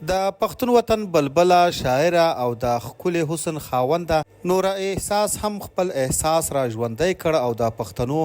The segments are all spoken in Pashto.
د پښتون وطن بلبله شاعره او د ښکلي حسن خاونده نوره احساس هم خپل احساس را ژوندی کړ او د پښتنو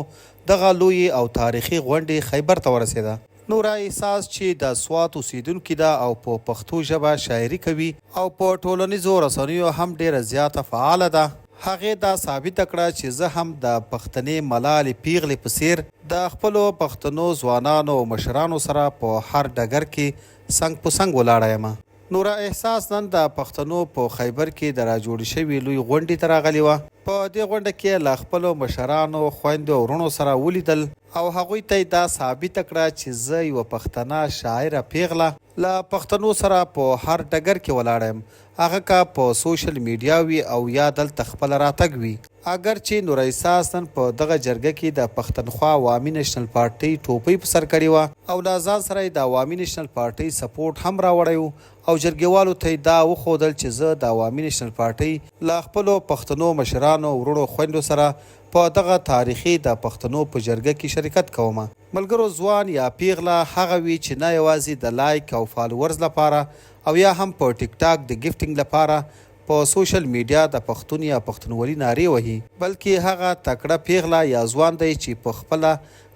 دغه لوی او تاریخي غونډې خیبر ته ورسېده. نوره احساس چې د سوات اوسیدونکې ده او په پښتو ژبه شاعري کوي او په ټولنیزو رسنیو هم ډیره زیاته فعاله ده، هغې دا ثابته کړه چې زه هم د پښتنې ملالې پیغلې په څیر د خپلو پښتنو ځوانانو او مشرانو سره په هر ډګر کې څنګ په څنګ ولاړه یم. نوره احساس نن د پښتنو په خیبر کې د راجوړې شوې لوی غونډې ته راغلې وه. په دې غونډه کې له خپلو مشرانو، خویندو او وروڼو سره ولیدل او هغوی ته یې دا ثابته کړه چې زه یوه پښتنه شاعره پیغله له پښتنو سره په هر ډګر کې ولاړه یم، هغه که په سوشل میډیا وي او یا دلته خپله راتګ وي. اگر چې نوره احساس نن په دغه جرګه کې د پښتونخوا عوامي نیشنل پارټۍ ټوپۍ په سر کړې وه او له ځان سره یې د عوامي نیشنل پارټۍ سپورټ هم راوړی و او جرګېوالو ته یې دا وښودل چې زه د عوامي نیشنل پارټۍ له خپلو پښتنو مشرانو، وروڼو، خویندو سره په دغه تاریخي د پښتنو په جرګه کې شرکت کوم. ملګرو، ځوان یا پیغله هغه وي چې نه یوازې د لایک او فالوورز لپاره او یا هم په ټیک ټاک د ګفټینګ لپاره په سوشل میډیا د پښتون یا پښتونولي نارې وهي، بلکې هغه تکړه پیغله یا ځوان دی چې په خپله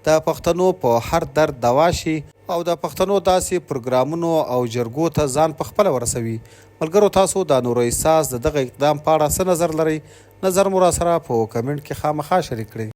د پښتنو په هر درد دوا شي او د پښتنو داسې پروګرامونو او جرګو ته ځان په خپله ورسوي. ملګرو، تاسو د نور احساس د دغه اقدام په اړه څه نظر لرئ؟ نظر مو را سره په کمنټ کې خامخا شریک کړئ.